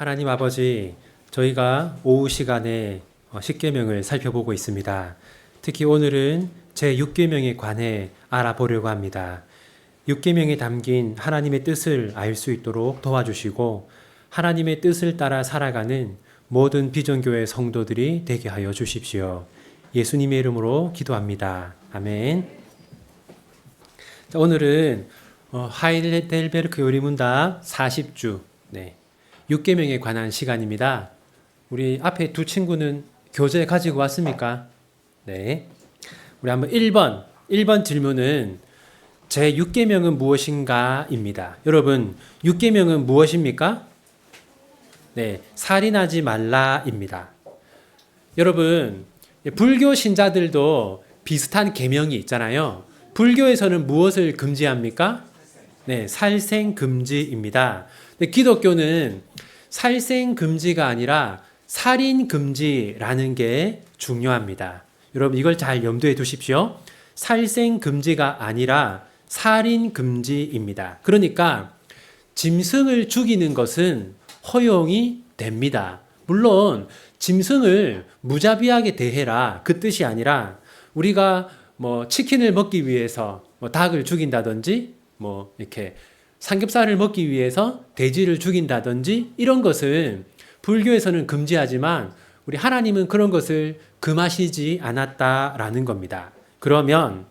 하나님 아버지, 저희가 오후 시간에 십계명을 살펴보고 있습니다. 특히 오늘은 제6계명에 관해 알아보려고 합니다. 6계명에 담긴 하나님의 뜻을 알 수 있도록 도와주시고 하나님의 뜻을 따라 살아가는 모든 비전교회 성도들이 되게 하여 주십시오. 예수님의 이름으로 기도합니다. 아멘. 자, 오늘은 하이델베르크 요리문답 40주 6계명에 관한 시간입니다. 우리 앞에 두 친구는 교재 가지고 왔습니까? 네. 우리 한번 1번 질문은 제6계명은 무엇인가? 입니다. 여러분, 6계명은 무엇입니까? 네, 살인하지 말라입니다. 여러분, 불교 신자들도 비슷한 계명이 있잖아요. 불교에서는 무엇을 금지합니까? 네, 살생 금지입니다. 근데 기독교는 살생 금지가 아니라 살인 금지라는 게 중요합니다. 여러분, 이걸 잘 염두에 두십시오. 살생 금지가 아니라 살인 금지입니다. 그러니까 짐승을 죽이는 것은 허용이 됩니다. 물론 짐승을 무자비하게 대해라 그 뜻이 아니라 우리가 치킨을 먹기 위해서 닭을 죽인다든지 이렇게 삼겹살을 먹기 위해서 돼지를 죽인다든지 이런 것은 불교에서는 금지하지만 우리 하나님은 그런 것을 금하시지 않았다라는 겁니다. 그러면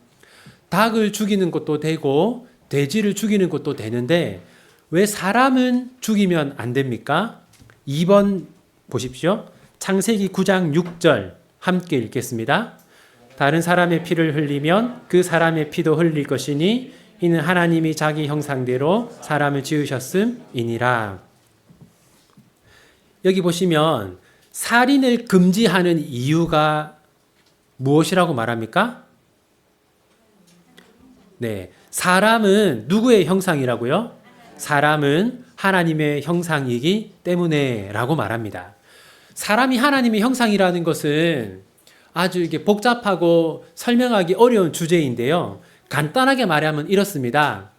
닭을 죽이는 것도 되고 돼지를 죽이는 것도 되는데 왜 사람은 죽이면 안 됩니까? 2번 보십시오. 창세기 9장 6절 함께 읽겠습니다. 다른 사람의 피를 흘리면 그 사람의 피도 흘릴 것이니 이는 하나님이 자기 형상대로 사람을 지으셨음이니라. 여기 보시면 살인을 금지하는 이유가 무엇이라고 말합니까? 네, 사람은 누구의 형상이라고요? 사람은 하나님의 형상이기 때문에 라고 말합니다. 사람이 하나님의 형상이라는 것은 아주 이게 복잡하고 설명하기 어려운 주제인데요. 간단하게 말하면 이렇습니다.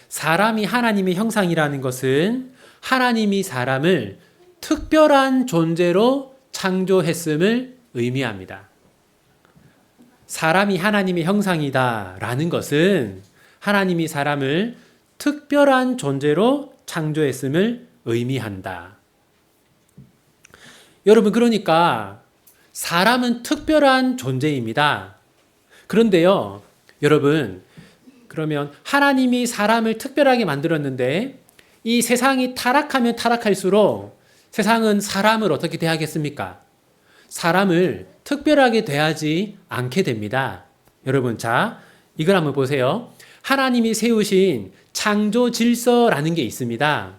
사람이 하나님의 형상이라는 것은 하나님이 사람을 특별한 존재로 창조했음을 의미합니다. 사람이 하나님의 형상이다라는 것은 하나님이 사람을 특별한 존재로 창조했음을 의미한다. 여러분, 그러니까 사람은 특별한 존재입니다. 그런데요, 여러분, 그러면 하나님이 사람을 특별하게 만들었는데 이 세상이 타락하면 타락할수록 세상은 사람을 어떻게 대하겠습니까? 사람을 특별하게 대하지 않게 됩니다. 여러분, 자, 이걸 한번 보세요. 하나님이 세우신 창조 질서라는 게 있습니다.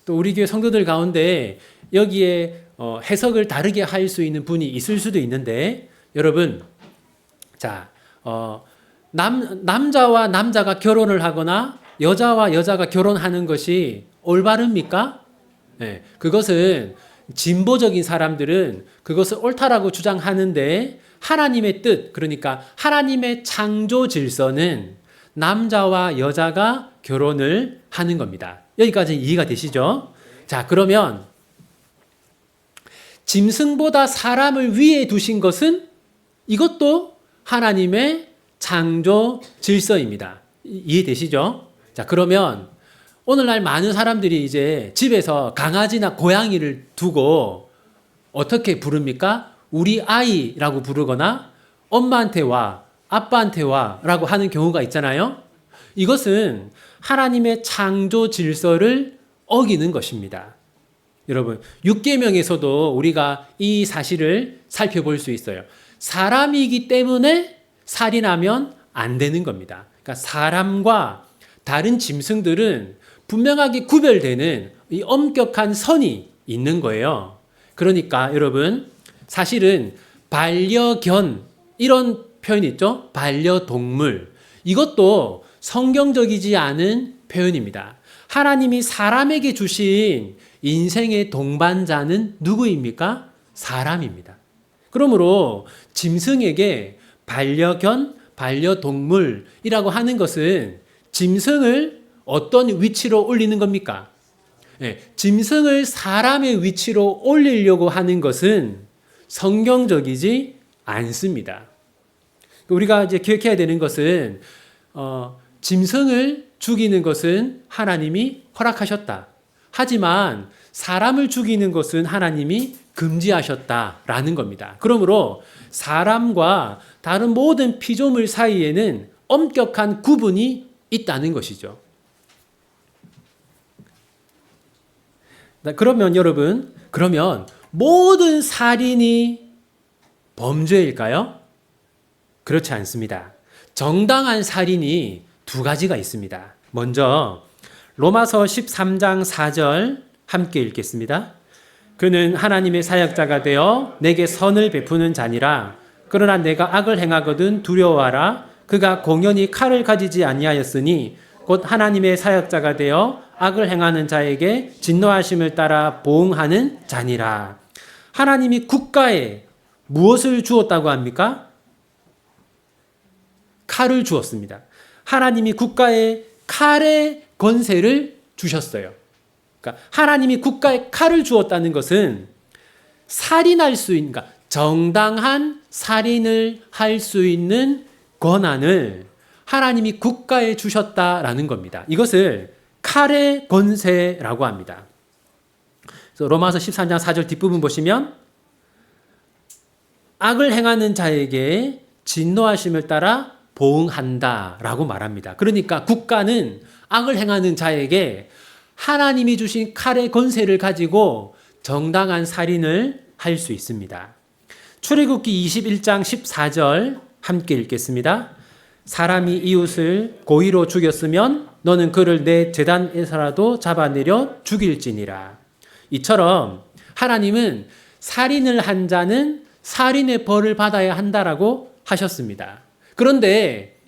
또 우리 교회 성도들 가운데 여기에 해석을 다르게 할 수 있는 분이 있을 수도 있는데, 여러분, 자, 남자와 남자가 결혼을 하거나 여자와 여자가 결혼하는 것이 올바릅니까? 네, 그것은 진보적인 사람들은 그것을 옳다라고 주장하는데 하나님의 뜻, 그러니까 하나님의 창조 질서는 남자와 여자가 결혼을 하는 겁니다. 여기까지 이해가 되시죠? 자, 그러면 짐승보다 사람을 위에 두신 것은 이것도 하나님의 창조 질서입니다. 이해되시죠? 자, 그러면 오늘날 많은 사람들이 이제 집에서 강아지나 고양이를 두고 어떻게 부릅니까? 우리 아이라고 부르거나 엄마한테 와, 아빠한테 와 라고 하는 경우가 있잖아요. 이것은 하나님의 창조 질서를 어기는 것입니다. 여러분, 6계명에서도 우리가 이 사실을 살펴볼 수 있어요. 사람이기 때문에 살인하면 안 되는 겁니다. 그러니까 사람과 다른 짐승들은 분명하게 구별되는 이 엄격한 선이 있는 거예요. 그러니까 여러분, 사실은 반려견 이런 표현 있죠? 반려동물. 이것도 성경적이지 않은 표현입니다. 하나님이 사람에게 주신 인생의 동반자는 누구입니까? 사람입니다. 그러므로 짐승에게 반려견, 반려동물이라고 하는 것은 짐승을 어떤 위치로 올리는 겁니까? 짐승을 사람의 위치로 올리려고 하는 것은 성경적이지 않습니다. 우리가 이제 기억해야 되는 것은 짐승을 죽이는 것은 하나님이 허락하셨다. 하지만 사람을 죽이는 것은 하나님이 금지하셨다라는 겁니다. 그러므로 사람과 다른 모든 피조물 사이에는 엄격한 구분이 있다는 것이죠. 그러면 여러분, 모든 살인이 범죄일까요? 그렇지 않습니다. 정당한 살인이 두 가지가 있습니다. 먼저 로마서 13장 4절 함께 읽겠습니다. 그는 하나님의 사역자가 되어 내게 선을 베푸는 자니라. 그러나 내가 악을 행하거든 두려워하라. 그가 공연히 칼을 가지지 아니하였으니 곧 하나님의 사역자가 되어 악을 행하는 자에게 진노하심을 따라 보응하는 자니라. 하나님이 국가에 무엇을 주었다고 합니까? 칼을 주었습니다. 하나님이 국가에 칼의 권세를 주셨어요. 그러니까 하나님이 국가에 칼을 주었다는 것은 살인할 수 있는, 그러니까 정당한 살인을 할 수 있는 권한을 하나님이 국가에 주셨다라는 겁니다. 이것을 칼의 권세라고 합니다. 그래서 로마서 13장 4절 뒷부분 보시면 악을 행하는 자에게 진노하심을 따라 보응한다라고 말합니다. 그러니까 국가는 악을 행하는 자에게 하나님이 주신 칼의 권세를 가지고 정당한 살인을 할 수 있습니다. 출애굽기 21장 14절 함께 읽겠습니다. 사람이 이웃을 고의로 죽였으면 너는 그를 내 제단에서라도 잡아내려 죽일지니라. 이처럼 하나님은 살인을 한 자는 살인의 벌을 받아야 한다라고 하셨습니다. 그런데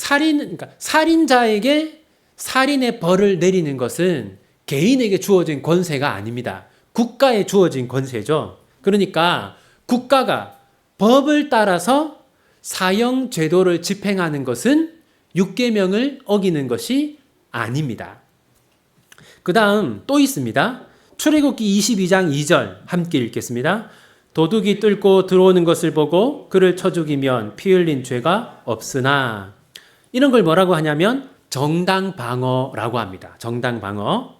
그러니까 살인자에게 살인의 벌을 내리는 것은 개인에게 주어진 권세가 아닙니다. 국가에 주어진 권세죠. 그러니까 국가가 법을 따라서 사형 제도를 집행하는 것은 육계명을 어기는 것이 아닙니다. 그 다음 또 있습니다. 출애굽기 22장 2절 함께 읽겠습니다. 도둑이 뚫고 들어오는 것을 보고 그를 쳐 죽이면 피 흘린 죄가 없으나, 이런 걸 뭐라고 하냐면 정당방어라고 합니다. 정당방어.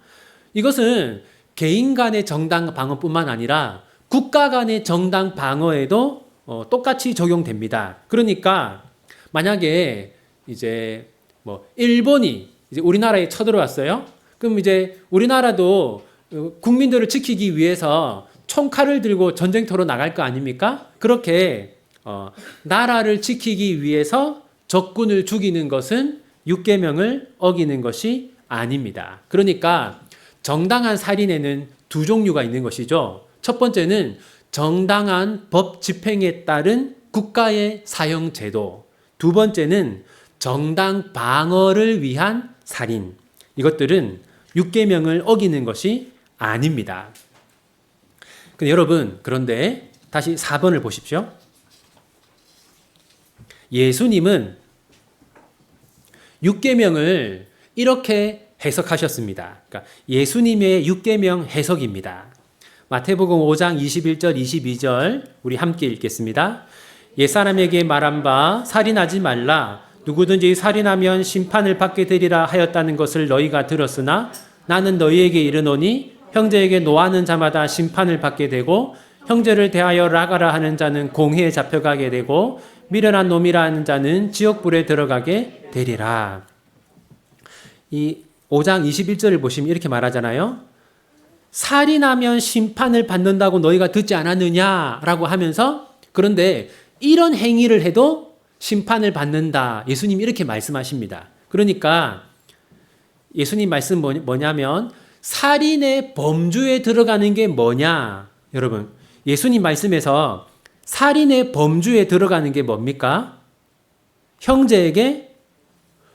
이것은 개인 간의 정당방어뿐만 아니라 국가 간의 정당방어에도 똑같이 적용됩니다. 그러니까 만약에 이제 일본이 이제 우리나라에 쳐들어왔어요. 그럼 이제 우리나라도 국민들을 지키기 위해서 총칼을 들고 전쟁터로 나갈 거 아닙니까? 그렇게 나라를 지키기 위해서 적군을 죽이는 것은 육계명을 어기는 것이 아닙니다. 그러니까 정당한 살인에는 두 종류가 있는 것이죠. 첫 번째는 정당한 법 집행에 따른 국가의 사형 제도. 두 번째는 정당 방어를 위한 살인. 이것들은 육계명을 어기는 것이 아닙니다. 여러분, 그런데 다시 4번을 보십시오. 예수님은 육계명을 이렇게 해석하셨습니다. 그러니까 예수님의 육계명 해석입니다. 마태복음 5장 21절 22절 우리 함께 읽겠습니다. 옛사람에게 말한 바 살인하지 말라. 누구든지 살인하면 심판을 받게 되리라 하였다는 것을 너희가 들었으나 나는 너희에게 이르노니 형제에게 노하는 자마다 심판을 받게 되고 형제를 대하여 락하라 하는 자는 공회에 잡혀가게 되고 미련한 놈이라 하는 자는 지옥불에 들어가게 되리라. 이 5장 21절을 보시면 이렇게 말하잖아요. 살인하면 심판을 받는다고 너희가 듣지 않았느냐라고 하면서, 그런데 이런 행위를 해도 심판을 받는다. 예수님 이렇게 말씀하십니다. 그러니까 예수님 말씀 뭐냐면 살인의 범주에 들어가는 게 뭐냐? 여러분, 예수님 말씀에서 살인의 범주에 들어가는 게 뭡니까? 형제에게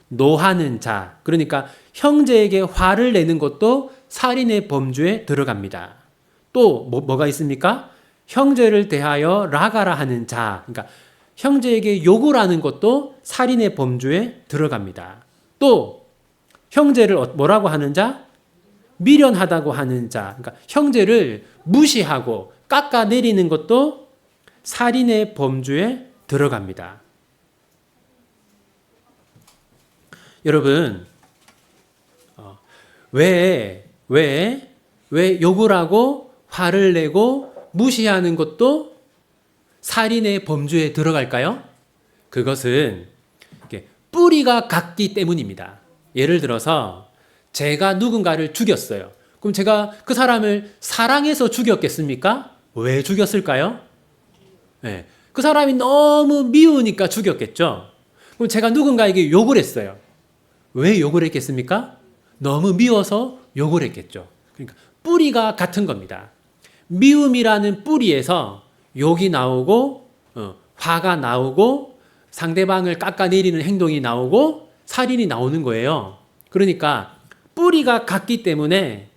노하는 자. 그러니까 형제에게 화를 내는 것도 살인의 범주에 들어갑니다. 또 뭐가 있습니까? 형제를 대하여 락하라 하는 자. 그러니까 형제에게 욕을 하는 것도 살인의 범주에 들어갑니다. 또 형제를 뭐라고 하는 자? 미련하다고 하는 자, 그러니까 형제를 무시하고 깎아내리는 것도 살인의 범주에 들어갑니다. 여러분, 왜 욕을 하고 화를 내고 무시하는 것도 살인의 범주에 들어갈까요? 그것은 뿌리가 같기 때문입니다. 예를 들어서 제가 누군가를 죽였어요. 그럼 제가 그 사람을 사랑해서 죽였겠습니까? 왜 죽였을까요? 네, 그 사람이 너무 미우니까 죽였겠죠. 그럼 제가 누군가에게 욕을 했어요. 왜 욕을 했겠습니까? 너무 미워서 욕을 했겠죠. 그러니까 뿌리가 같은 겁니다. 미움이라는 뿌리에서 욕이 나오고 화가 나오고 상대방을 깎아내리는 행동이 나오고 살인이 나오는 거예요. 그러니까 뿌리가 같기 때문에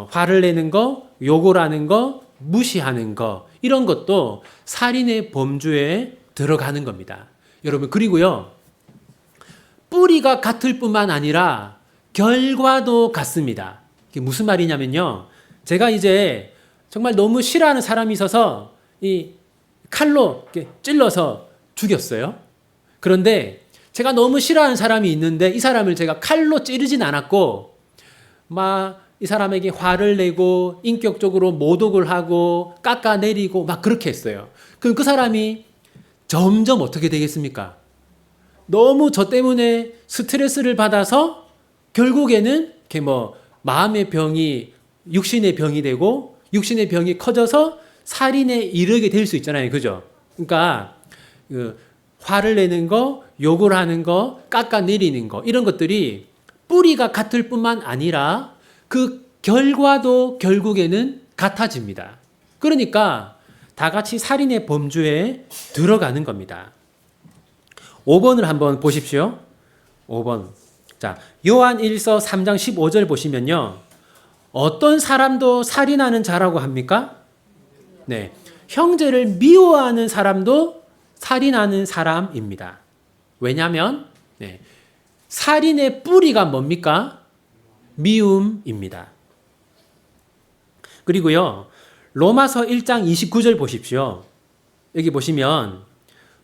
화를 내는 거, 욕을 하는 거, 무시하는 거 이런 것도 살인의 범주에 들어가는 겁니다. 여러분, 그리고요, 뿌리가 같을 뿐만 아니라 결과도 같습니다. 이게 무슨 말이냐면요, 제가 이제 정말 너무 싫어하는 사람이 있어서 이 칼로 이렇게 찔러서 죽였어요. 그런데 제가 너무 싫어하는 사람이 있는데 이 사람을 제가 칼로 찌르진 않았고 막 이 사람에게 화를 내고 인격적으로 모독을 하고 깎아내리고 막 그렇게 했어요. 그럼 그 사람이 점점 어떻게 되겠습니까? 너무 저 때문에 스트레스를 받아서 결국에는 이렇게 마음의 병이 육신의 병이 되고 육신의 병이 커져서 살인에 이르게 될 수 있잖아요. 그죠? 그러니까 화를 내는 거, 욕을 하는 거, 깎아내리는 거 이런 것들이 뿌리가 같을 뿐만 아니라 그 결과도 결국에는 같아집니다. 그러니까 다 같이 살인의 범주에 들어가는 겁니다. 5번을 한번 보십시오. 5번. 자, 요한 1서 3장 15절 보시면요. 어떤 사람도 살인하는 자라고 합니까? 네. 형제를 미워하는 사람도 살인하는 사람입니다. 왜냐하면 살인의 뿌리가 뭡니까? 미움입니다. 그리고요, 로마서 1장 29절 보십시오. 여기 보시면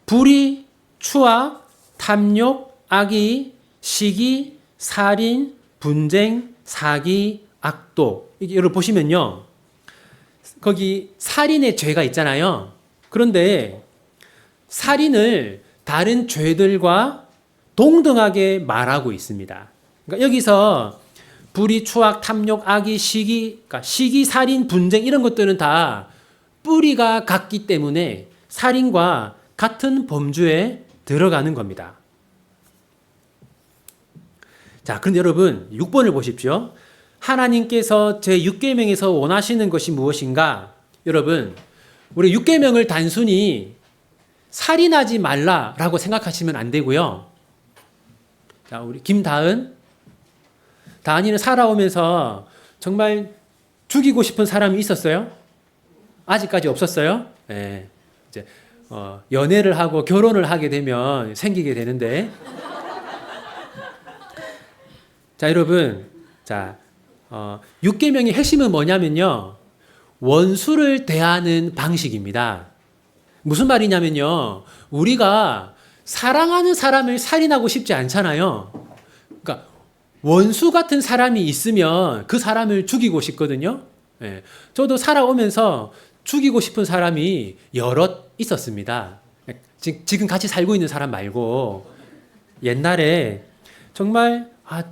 불의, 추악, 탐욕, 악의, 시기, 살인, 분쟁, 사기, 악도. 이게 여러분 보시면요, 거기 살인의 죄가 있잖아요. 그런데 살인을 다른 죄들과 동등하게 말하고 있습니다. 그러니까 여기서 불의, 추악, 탐욕, 악의, 시기, 그러니까 시기, 살인, 분쟁 이런 것들은 다 뿌리가 같기 때문에 살인과 같은 범주에 들어가는 겁니다. 자, 그런데 여러분 6번을 보십시오. 하나님께서 제6계명에서 원하시는 것이 무엇인가? 여러분, 우리 6계명을 단순히 살인하지 말라라고 생각하시면 안 되고요. 자, 우리 다은이는 살아오면서 정말 죽이고 싶은 사람이 있었어요? 아직까지 없었어요? 네. 이제 연애를 하고 결혼을 하게 되면 생기게 되는데. 자, 여러분, 자, 6계명의 핵심은 뭐냐면요, 원수를 대하는 방식입니다. 무슨 말이냐면요, 우리가 사랑하는 사람을 살인하고 싶지 않잖아요. 그러니까 원수 같은 사람이 있으면 그 사람을 죽이고 싶거든요. 예, 저도 살아오면서 죽이고 싶은 사람이 여럿 있었습니다. 지금 같이 살고 있는 사람 말고 옛날에 정말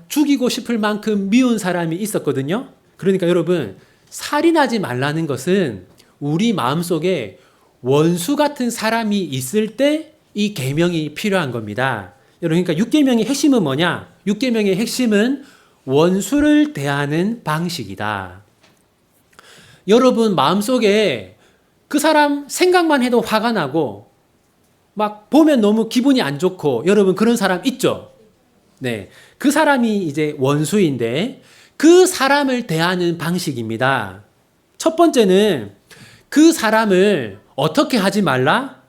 죽이고 싶을 만큼 미운 사람이 있었거든요. 그러니까 여러분, 살인하지 말라는 것은 우리 마음속에 원수 같은 사람이 있을 때 이 계명이 필요한 겁니다. 여러분, 그러니까 6계명의 핵심은 뭐냐? 6계명의 핵심은 원수를 대하는 방식이다. 여러분 마음속에 그 사람 생각만 해도 화가 나고 막 보면 너무 기분이 안 좋고, 여러분 그런 사람 있죠? 네. 그 사람이 이제 원수인데 그 사람을 대하는 방식입니다. 첫 번째는 그 사람을 어떻게 하지 말라?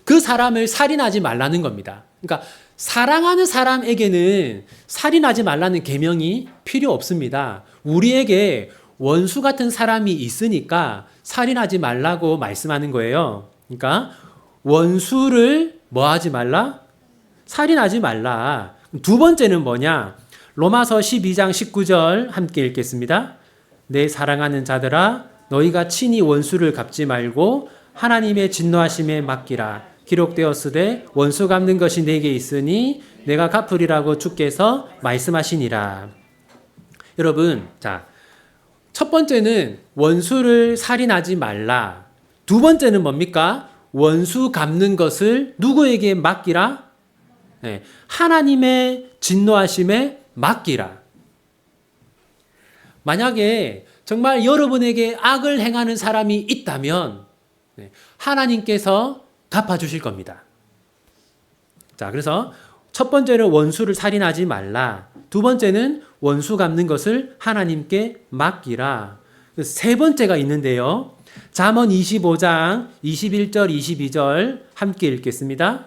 그 사람을 살인하지 말라는 겁니다. 그러니까 사랑하는 사람에게는 살인하지 말라는 계명이 필요 없습니다. 우리에게 원수 같은 사람이 있으니까 살인하지 말라고 말씀하는 거예요. 그러니까 원수를 뭐 하지 말라? 살인하지 말라. 두 번째는 뭐냐? 로마서 12장 19절 함께 읽겠습니다. 내 사랑하는 자들아 너희가 친히 원수를 갚지 말고 하나님의 진노하심에 맡기라. 기록되었으되 원수 갚는 것이 내게 있으니 내가 갚으리라고 주께서 말씀하시니라. 여러분, 자, 첫 번째는 원수를 살인하지 말라. 두 번째는 뭡니까? 원수 갚는 것을 누구에게 맡기라? 네, 하나님의 진노하심에 맡기라. 만약에 정말 여러분에게 악을 행하는 사람이 있다면 하나님께서 갚아주실 겁니다. 자, 그래서 첫 번째는 원수를 살인하지 말라. 두 번째는 원수 갚는 것을 하나님께 맡기라. 세 번째가 있는데요. 잠언 25장 21절 22절 함께 읽겠습니다.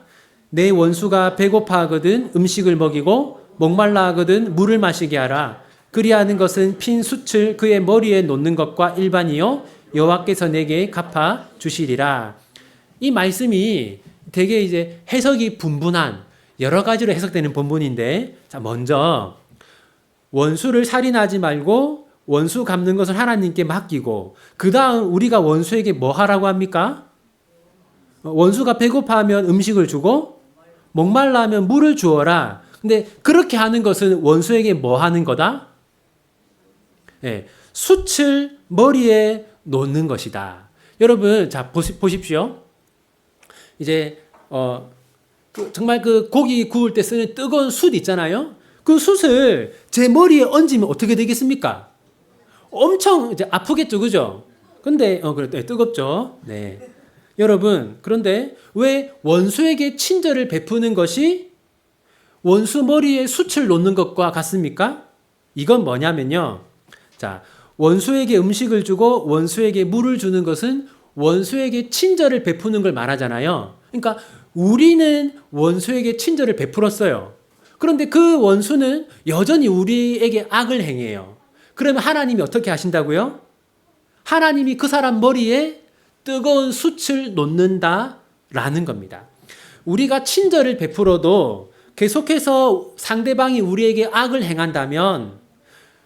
내 원수가 배고파 하거든 음식을 먹이고 목말라 하거든 물을 마시게 하라. 그리하는 것은 핀 숯을 그의 머리에 놓는 것과 일반이요 여호와께서 내게 갚아 주시리라. 이 말씀이 되게 이제 해석이 분분한 여러 가지로 해석되는 본문인데, 자, 먼저 원수를 살인하지 말고 원수 갚는 것을 하나님께 맡기고, 그 다음 우리가 원수에게 뭐 하라고 합니까? 원수가 배고파하면 음식을 주고 목말라 하면 물을 주어라. 근데 그렇게 하는 것은 원수에게 뭐 하는 거다? 네, 숯을 머리에 놓는 것이다. 여러분, 자, 보십시오. 이제 정말 그 고기 구울 때 쓰는 뜨거운 숯 있잖아요. 그 숯을 제 머리에 얹으면 어떻게 되겠습니까? 엄청 이제 아프겠죠, 그죠? 근데 그래, 뜨겁죠. 네. 여러분, 그런데 왜 원수에게 친절을 베푸는 것이 원수 머리에 숯을 놓는 것과 같습니까? 이건 뭐냐면요. 자, 원수에게 음식을 주고 원수에게 물을 주는 것은 원수에게 친절을 베푸는 걸 말하잖아요. 그러니까 우리는 원수에게 친절을 베풀었어요. 그런데 그 원수는 여전히 우리에게 악을 행해요. 그러면 하나님이 어떻게 하신다고요? 하나님이 그 사람 머리에 뜨거운 숯을 놓는다라는 겁니다. 우리가 친절을 베풀어도 계속해서 상대방이 우리에게 악을 행한다면,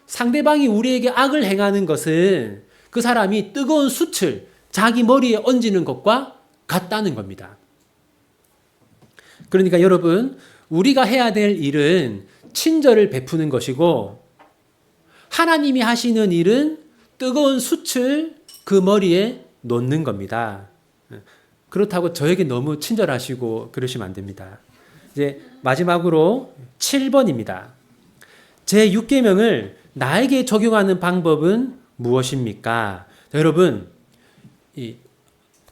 상대방이 우리에게 악을 행하는 것은 그 사람이 뜨거운 숯을 자기 머리에 얹는 것과 같다는 겁니다. 그러니까 여러분, 우리가 해야 될 일은 친절을 베푸는 것이고, 하나님이 하시는 일은 뜨거운 숯을 그 머리에 놓는 겁니다. 그렇다고 저에게 너무 친절하시고 그러시면 안 됩니다. 이제 마지막으로 7번입니다. 제6계명을 나에게 적용하는 방법은 무엇입니까? 자, 여러분,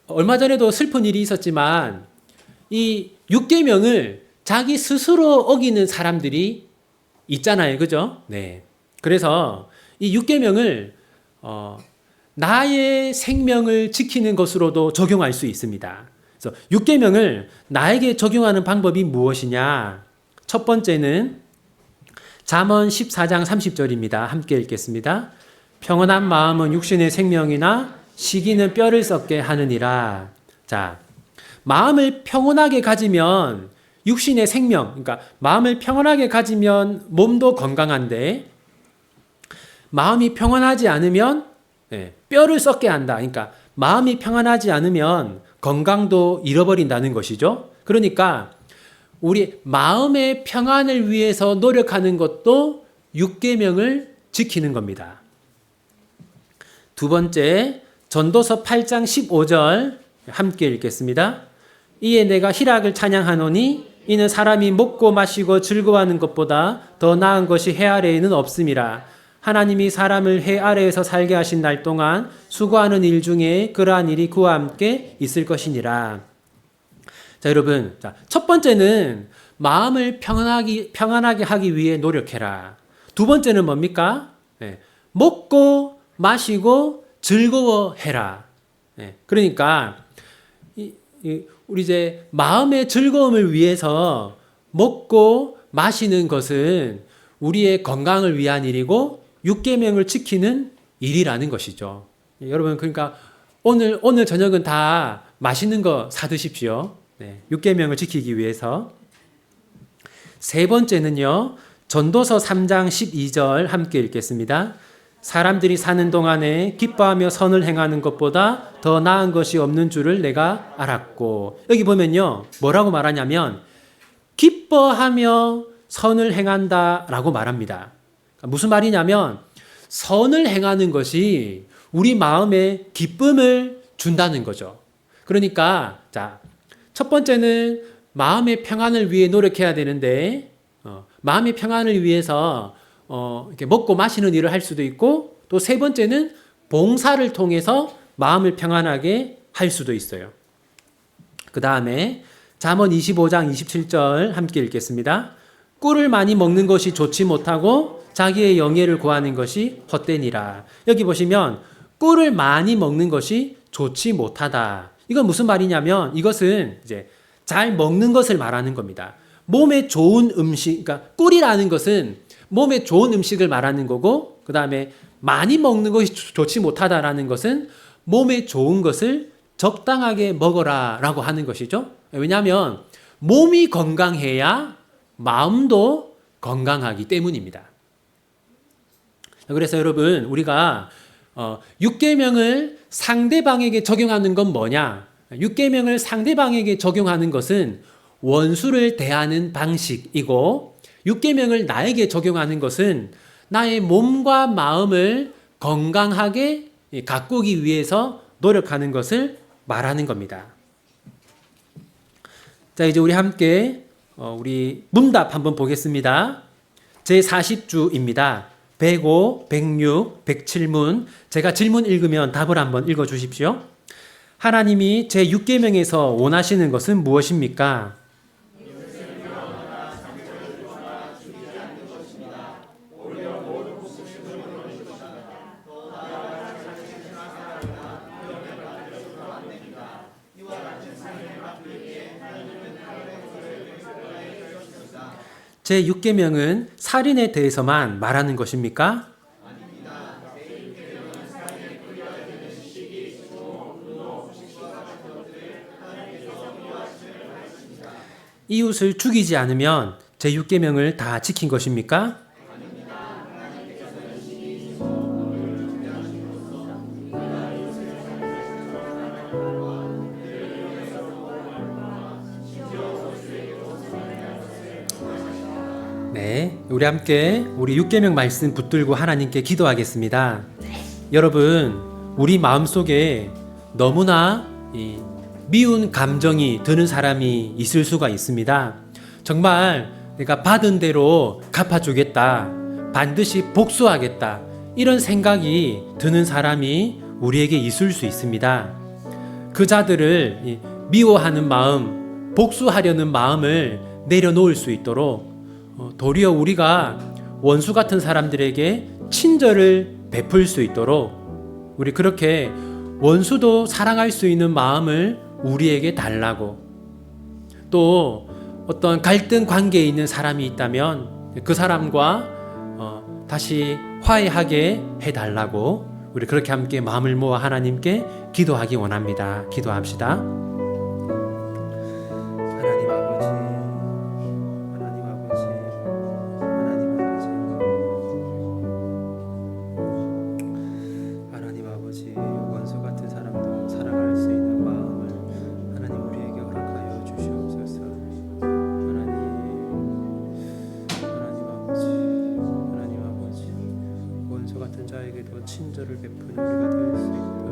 얼마 전에도 슬픈 일이 있었지만 이 6계명을 자기 스스로 어기는 사람들이 있잖아요. 그죠? 네. 그래서 이 6계명을 나의 생명을 지키는 것으로도 적용할 수 있습니다. 그래서 6계명을 나에게 적용하는 방법이 무엇이냐? 첫 번째는 잠언 14장 30절입니다. 함께 읽겠습니다. 평온한 마음은 육신의 생명이나 시기는 뼈를 썩게 하느니라. 자, 마음을 평온하게 가지면 육신의 생명, 그러니까 마음을 평온하게 가지면 몸도 건강한데, 마음이 평안하지 않으면 뼈를 썩게 한다. 그러니까 마음이 평안하지 않으면 건강도 잃어버린다는 것이죠. 그러니까 우리 마음의 평안을 위해서 노력하는 것도 6계명을 지키는 겁니다. 두 번째, 전도서 8장 15절 함께 읽겠습니다. 이에 내가 희락을 찬양하노니 이는 사람이 먹고 마시고 즐거워하는 것보다 더 나은 것이 해 아래에는 없음이라. 하나님이 사람을 해 아래에서 살게 하신 날 동안 수고하는 일 중에 그러한 일이 그와 함께 있을 것이니라. 자, 여러분, 첫 번째는 마음을 평안하게 하기 위해 노력해라. 두 번째는 뭡니까? 먹고 마시고 즐거워해라. 그러니까 우리 이제 마음의 즐거움을 위해서 먹고 마시는 것은 우리의 건강을 위한 일이고 육계명을 지키는 일이라는 것이죠. 여러분, 그러니까 오늘 저녁은 다 맛있는 거 사 드십시오. 네, 육계명을 지키기 위해서. 세 번째는요, 전도서 3장 12절 함께 읽겠습니다. 사람들이 사는 동안에 기뻐하며 선을 행하는 것보다 더 나은 것이 없는 줄을 내가 알았고. 여기 보면요, 뭐라고 말하냐면 기뻐하며 선을 행한다라고 말합니다. 무슨 말이냐면 선을 행하는 것이 우리 마음에 기쁨을 준다는 거죠. 그러니까 자, 첫 번째는 마음의 평안을 위해 노력해야 되는데 마음의 평안을 위해서 이렇게 먹고 마시는 일을 할 수도 있고, 또 세 번째는 봉사를 통해서 마음을 평안하게 할 수도 있어요. 그 다음에 잠언 25장 27절 함께 읽겠습니다. 꿀을 많이 먹는 것이 좋지 못하고 자기의 영예를 구하는 것이 헛되니라. 여기 보시면 꿀을 많이 먹는 것이 좋지 못하다. 이건 무슨 말이냐면 이것은 이제 잘 먹는 것을 말하는 겁니다. 몸에 좋은 음식, 그러니까 꿀이라는 것은 몸에 좋은 음식을 말하는 거고, 그 다음에 많이 먹는 것이 좋지 못하다라는 것은 몸에 좋은 것을 적당하게 먹어라 라고 하는 것이죠. 왜냐하면 몸이 건강해야 마음도 건강하기 때문입니다. 그래서 여러분, 우리가 육계명을 상대방에게 적용하는 건 뭐냐? 육계명을 상대방에게 적용하는 것은 원수를 대하는 방식이고, 육계명을 나에게 적용하는 것은 나의 몸과 마음을 건강하게 가꾸기 위해서 노력하는 것을 말하는 겁니다. 자, 이제 우리 함께 우리 문답 한번 보겠습니다. 제40주입니다. 105, 106, 107문. 제가 질문 읽으면 답을 한번 읽어 주십시오. 하나님이 제6계명에서 원하시는 것은 무엇입니까? 제6계명은 살인에 대해서만 말하는 것입니까? 이웃을 죽이지 않으면 제6계명을 다 지킨 것입니까? 네, 우리 함께 우리 6계명 말씀 붙들고 하나님께 기도하겠습니다. 여러분, 우리 마음속에 너무나 미운 감정이 드는 사람이 있을 수가 있습니다. 정말 내가 받은 대로 갚아주겠다, 반드시 복수하겠다, 이런 생각이 드는 사람이 우리에게 있을 수 있습니다. 그 자들을 미워하는 마음, 복수하려는 마음을 내려놓을 수 있도록 도리어 우리가 원수 같은 사람들에게 친절을 베풀 수 있도록 우리 그렇게 원수도 사랑할 수 있는 마음을 우리에게 달라고, 또 어떤 갈등 관계에 있는 사람이 있다면 그 사람과 다시 화해하게 해달라고 우리 그렇게 함께 마음을 모아 하나님께 기도하기 원합니다. 기도합시다. 하나님 아버지, 하나님 아버지, 하나님 아버지, 하나님 아버지, 원수 같은 사람도 사랑할 수 있는 마음을 하나님 우리에게 허락하여 주시옵소서. 하나님 아버지, 하나님 아버지, 원수 같은 자에게도 친절을 베푸는 우리가 될 수 있도록